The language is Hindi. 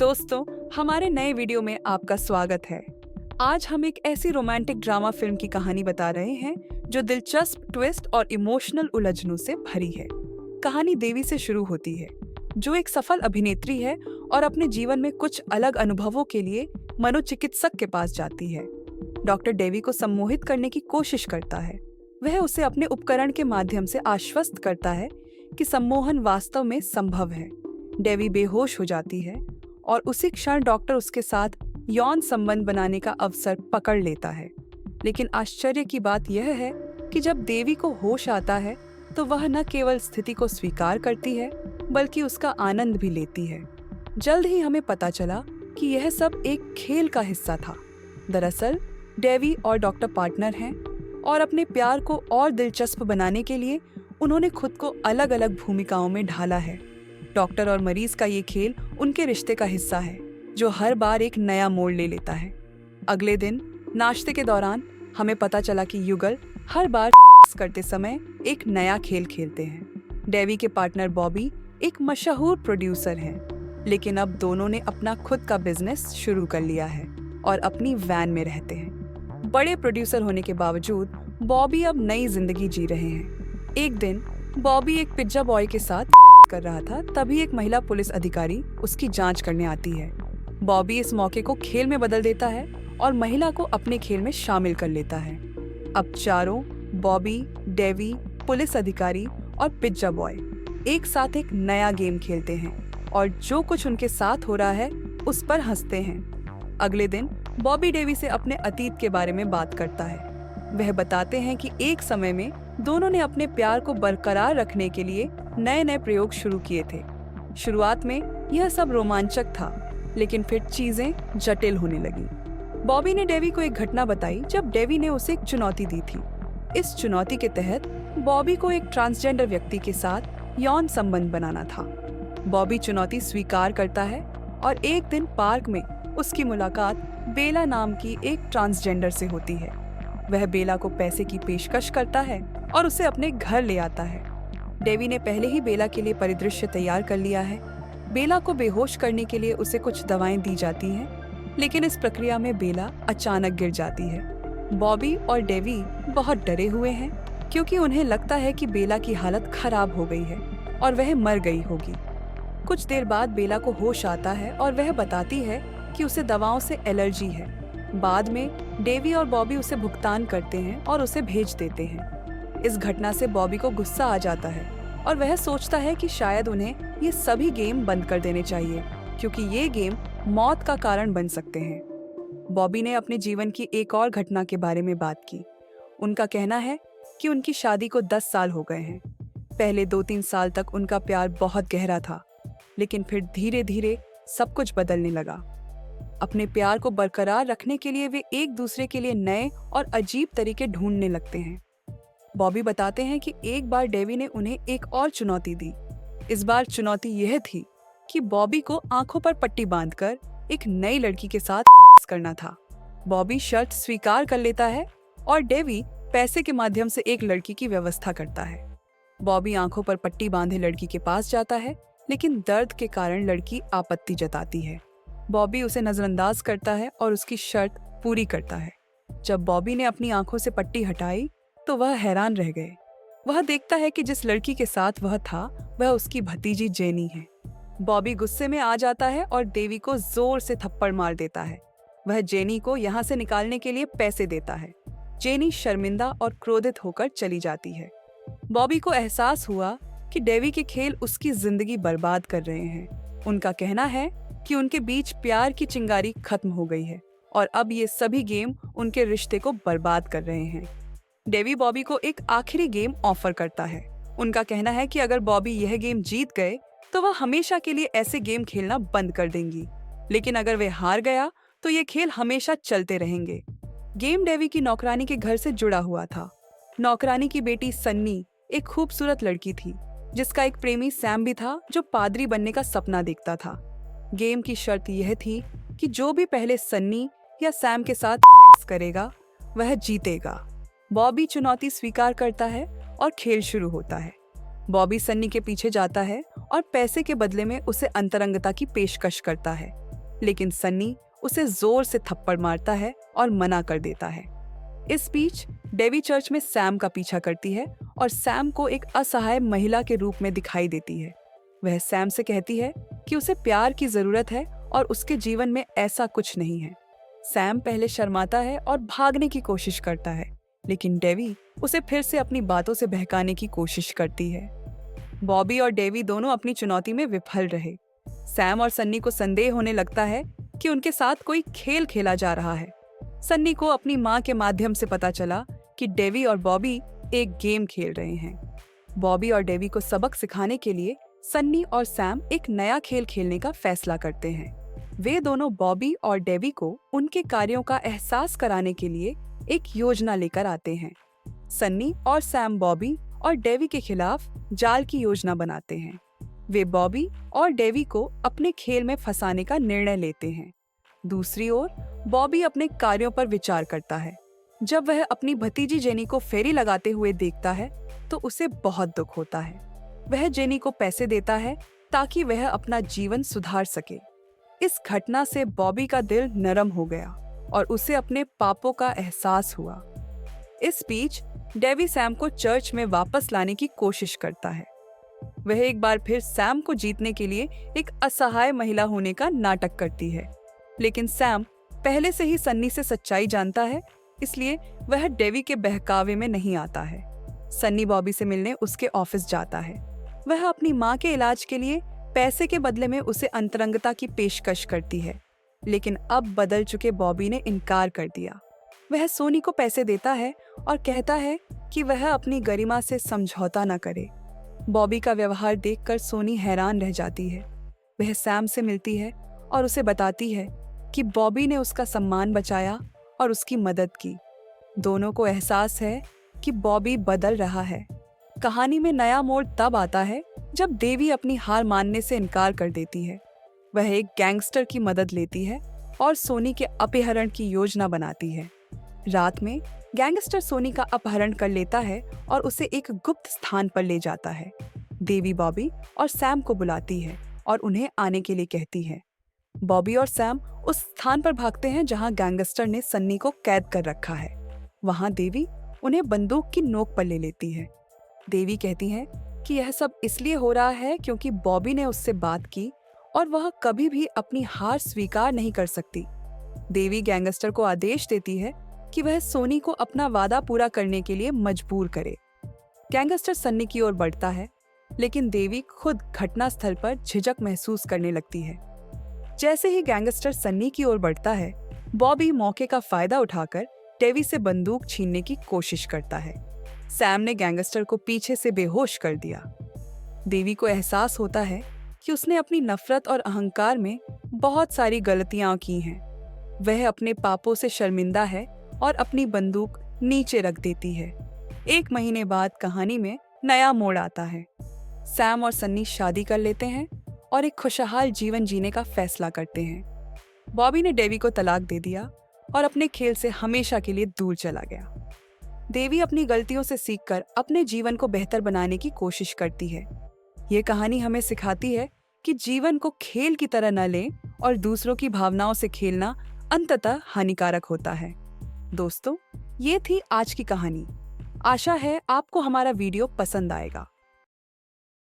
दोस्तों, हमारे नए वीडियो में आपका स्वागत है। आज हम एक ऐसी रोमांटिक ड्रामा फिल्म की कहानी बता रहे हैं जो दिलचस्प ट्विस्ट और इमोशनल उलझनों से भरी है। कहानी देवी से शुरू होती है, जो एक सफल अभिनेत्री है और अपने जीवन में कुछ अलग अनुभवों के लिए मनोचिकित्सक के पास जाती है। डॉक्टर देवी को सम्मोहित करने की कोशिश करता है। वह उसे अपने उपकरण के माध्यम से आश्वस्त करता है कि सम्मोहन वास्तव में संभव है। देवी बेहोश हो जाती है और उसी क्षण डॉक्टर उसके साथ यौन संबंध बनाने का अवसर पकड़ लेता है। लेकिन आश्चर्य की बात यह है कि जब देवी को होश आता है तो वह न केवल स्थिति को स्वीकार करती है बल्कि उसका आनंद भी लेती है। जल्द ही हमें पता चला कि यह सब एक खेल का हिस्सा था। दरअसल देवी और डॉक्टर पार्टनर हैं और अपने प्यार को और दिलचस्प बनाने के लिए उन्होंने खुद को अलग अलग भूमिकाओं में ढाला है। डॉक्टर और मरीज का ये खेल उनके रिश्ते का हिस्सा है, जो हर बार एक नया मोड़ ले लेता है। अगले दिन नाश्ते के दौरान हमें पता चला कि युगल हर बार सेक्स करते समय एक नया खेल खेलते हैं। देवी के पार्टनर बॉबी एक मशहूर प्रोड्यूसर हैं, लेकिन अब दोनों ने अपना खुद का बिजनेस शुरू कर लिया है और अपनी वैन में रहते हैं। बड़े प्रोड्यूसर होने के बावजूद बॉबी अब नई जिंदगी जी रहे हैं। एक दिन बॉबी एक पिज्जा बॉय के साथ कर रहा था, तभी एक महिला पुलिस अधिकारी उसकी जांच करने आती है। बॉबी इस मौके को खेल में बदल देता है और महिला को अपने खेल में शामिल कर लेता है। अब चारों, बॉबी, देवी, पुलिस अधिकारी और पिज्जा बॉय एक साथ एक नया गेम खेलते हैं और जो कुछ उनके साथ हो रहा है उस पर हंसते हैं। अगले दिन बॉबी देवी से अपने अतीत के बारे में बात करता है। वह बताते हैं कि एक समय में दोनों ने अपने प्यार को बरकरार रखने के लिए नए नए प्रयोग शुरू किए थे। शुरुआत में यह सब रोमांचक था, लेकिन फिर चीजें जटिल होने लगी। बॉबी ने देवी को एक घटना बताई जब देवी ने उसे एक चुनौती दी थी। इस चुनौती के तहत बॉबी को एक ट्रांसजेंडर व्यक्ति के साथ यौन संबंध बनाना था। बॉबी चुनौती स्वीकार करता है और एक दिन पार्क में उसकी मुलाकात बेला नाम की एक ट्रांसजेंडर से होती है। वह बेला को पैसे की पेशकश करता है और उसे अपने घर ले आता है। देवी ने पहले ही बेला के लिए परिदृश्य तैयार कर लिया है। बेला को बेहोश करने के लिए उसे कुछ दवाएं दी जाती हैं, लेकिन इस प्रक्रिया में बेला अचानक गिर जाती है। बॉबी और देवी बहुत डरे हुए हैं क्योंकि उन्हें लगता है कि बेला की हालत खराब हो गई है और वह मर गई होगी। कुछ देर बाद बेला को होश आता है और वह बताती है कि उसे दवाओं से एलर्जी है। बाद में देवी और बॉबी उसे भुगतान करते हैं और उसे भेज देते हैं। इस घटना से बॉबी को गुस्सा आ जाता है और वह सोचता है कि शायद उन्हें ये सभी गेम बंद कर देने चाहिए, क्योंकि ये गेम मौत का कारण बन सकते हैं। बॉबी ने अपने जीवन की एक और घटना के बारे में बात की। उनका कहना है कि उनकी शादी को 10 साल हो गए हैं। पहले 2-3 साल तक उनका प्यार बहुत गहरा था, लेकिन फिर धीरे धीरे सब कुछ बदलने लगा। अपने प्यार को बरकरार रखने के लिए वे एक दूसरे के लिए नए और अजीब तरीके ढूंढने लगते हैं। बॉबी बताते हैं कि एक बार देवी ने उन्हें एक और चुनौती दी। इस बार चुनौती यह थी कि बॉबी को आंखों पर पट्टी बांधकर एक नई लड़की के साथ सेक्स करना था। बॉबी शर्त स्वीकार कर लेता है और देवी पैसे के माध्यम से एक लड़की की व्यवस्था करता है। बॉबी आंखों पर पट्टी बांधे लड़की के पास जाता है, लेकिन दर्द के कारण लड़की आपत्ति जताती है। बॉबी उसे नजरअंदाज करता है और उसकी शर्त पूरी करता है। जब बॉबी ने अपनी आंखों से पट्टी हटाई तो वह हैरान रह गए। वह देखता है कि जिस लड़की के साथ वह था वह उसकी भतीजी जेनी है। बॉबी गुस्से में आ जाता है और देवी को जोर से थप्पड़ मार देता है। वह जेनी को यहाँ से निकालने के लिए पैसे देता है। जेनी शर्मिंदा और क्रोधित होकर चली जाती है। बॉबी को एहसास हुआ कि देवी के खेल उसकी जिंदगी बर्बाद कर रहे हैं। उनका कहना है कि उनके बीच प्यार की चिंगारी खत्म हो गई है और अब ये सभी गेम उनके रिश्ते को बर्बाद कर रहे हैं। देवी बॉबी को एक आखिरी गेम ऑफर करता है। उनका कहना है कि अगर बॉबी यह गेम जीत गए तो वह हमेशा के लिए ऐसे गेम खेलना बंद कर देंगी, लेकिन अगर वे हार गया तो ये खेल हमेशा चलते रहेंगे। गेम देवी की नौकरानी के घर से जुड़ा हुआ था। नौकरानी की बेटी सन्नी एक खूबसूरत लड़की थी, जिसका एक प्रेमी सैम भी था जो पादरी बनने का सपना देखता था। गेम की शर्त यह थी कि जो भी पहले सन्नी या सैम के साथ सेक्स करेगा वह जीतेगा। बॉबी चुनौती स्वीकार करता है और खेल शुरू होता है। बॉबी सन्नी के पीछे जाता है और पैसे के बदले में उसे अंतरंगता की पेशकश करता है, लेकिन सन्नी उसे जोर से थप्पड़ मारता है और मना कर देता है। इस बीच डेवी चर्च में सैम का पीछा करती है और सैम को एक असहाय महिला के रूप में दिखाई देती है। वह सैम से कहती है कि उसे प्यार की जरूरत है और उसके जीवन में ऐसा कुछ नहीं है। सैम पहले शर्माता है और भागने की कोशिश करता है, लेकिन डेवी उसे फिर से अपनी बातों से बहकाने की कोशिश करती है। बॉबी और डेवी दोनों अपनी चुनौती में विफल रहे। सैम और सन्नी को संदेह होने लगता है कि उनके साथ कोई खेल खेला जा रहा है। सन्नी को अपनी माँ के माध्यम से पता चला कि डेवी और बॉबी एक गेम खेल रहे हैं। बॉबी और डेवी को सबक सिखाने के लिए सन्नी और सैम एक नया खेल खेलने का फैसला करते हैं। वे दोनों बॉबी और डेवी को उनके कार्यों का एहसास कराने के लिए एक योजना लेकर आते हैं। सन्नी और सैम बॉबी और डेवी के खिलाफ जाल की योजना बनाते हैं। वे बॉबी और डेवी को अपने खेल में फंसाने का निर्णय लेते हैं। दूसरी ओर बॉबी अपने कार्यों पर विचार करता है। जब वह अपनी भतीजी जेनी को फेरी लगाते हुए देखता है तो उसे बहुत दुख होता है। वह जेनी को पैसे देता है ताकि वह अपना जीवन सुधार सके। इस घटना से बॉबी का दिल नरम हो गया और उसे अपने पापों का एहसास हुआ। इस बीच डेवी सैम को चर्च में वापस लाने की कोशिश करता है। वह एक बार फिर सैम को जीतने के लिए एक असहाय महिला होने का नाटक करती है, लेकिन सैम पहले से ही सन्नी से सच्चाई जानता है, इसलिए वह डेवी के बहकावे में नहीं आता है। सन्नी बॉबी से मिलने उसके ऑफिस जाता है। वह अपनी माँ के इलाज के लिए पैसे के बदले में उसे अंतरंगता की पेशकश करती है, लेकिन अब बदल चुके बॉबी ने इनकार कर दिया। वह सोनी को पैसे देता है और कहता है कि वह अपनी गरिमा से समझौता न करे। बॉबी का व्यवहार देखकर सोनी हैरान रह जाती है। वह सैम से मिलती है और उसे बताती है कि बॉबी ने उसका सम्मान बचाया और उसकी मदद की। दोनों को एहसास है कि बॉबी बदल रहा है। कहानी में नया मोड़ तब आता है जब देवी अपनी हार मानने से इनकार कर देती है। वह एक गैंगस्टर की मदद लेती है और सोनी के अपहरण की योजना बनाती है। रात में गैंगस्टर सोनी का अपहरण कर लेता है और उसे एक गुप्त स्थान पर ले जाता है। देवी बॉबी और सैम को बुलाती है और उन्हें आने के लिए कहती है। बॉबी और सैम उस स्थान पर भागते हैं जहां गैंगस्टर ने सन्नी को कैद कर रखा है। वहां देवी उन्हें बंदूक की नोक पर ले लेती है। देवी कहती है कि यह सब इसलिए हो रहा है क्योंकि बॉबी ने उससे बात की और वह कभी भी अपनी हार स्वीकार नहीं कर सकती। देवी गैंगस्टर को आदेश देती है कि वह सोनी को अपना वादा पूरा करने के लिए मजबूर करे। गैंगस्टर सन्नी की ओर बढ़ता है, लेकिन देवी खुद घटनास्थल पर झिझक महसूस करने लगती है। जैसे ही गैंगस्टर सन्नी की ओर बढ़ता है, बॉबी मौके का फायदा उठाकर डेवी से बंदूक छीनने की कोशिश करता है। सैम ने गैंगस्टर को पीछे से बेहोश कर दिया। देवी को एहसास होता है कि उसने अपनी नफरत और अहंकार में बहुत सारी गलतियां की हैं। वह अपने पापों से शर्मिंदा है और अपनी बंदूक नीचे रख देती है। 1 महीने बाद कहानी में नया मोड़ आता है। सैम और सन्नी शादी कर लेते हैं और एक खुशहाल जीवन जीने का फैसला करते हैं। बॉबी ने डेवी को तलाक दे दिया और अपने खेल से हमेशा के लिए दूर चला गया। देवी अपनी गलतियों से सीखकर अपने जीवन को बेहतर बनाने की कोशिश करती है। ये कहानी हमें सिखाती है कि जीवन को खेल की तरह न लें और दूसरों की भावनाओं से खेलना अंततः हानिकारक होता है। दोस्तों, ये थी आज की कहानी। आशा है आपको हमारा वीडियो पसंद आएगा।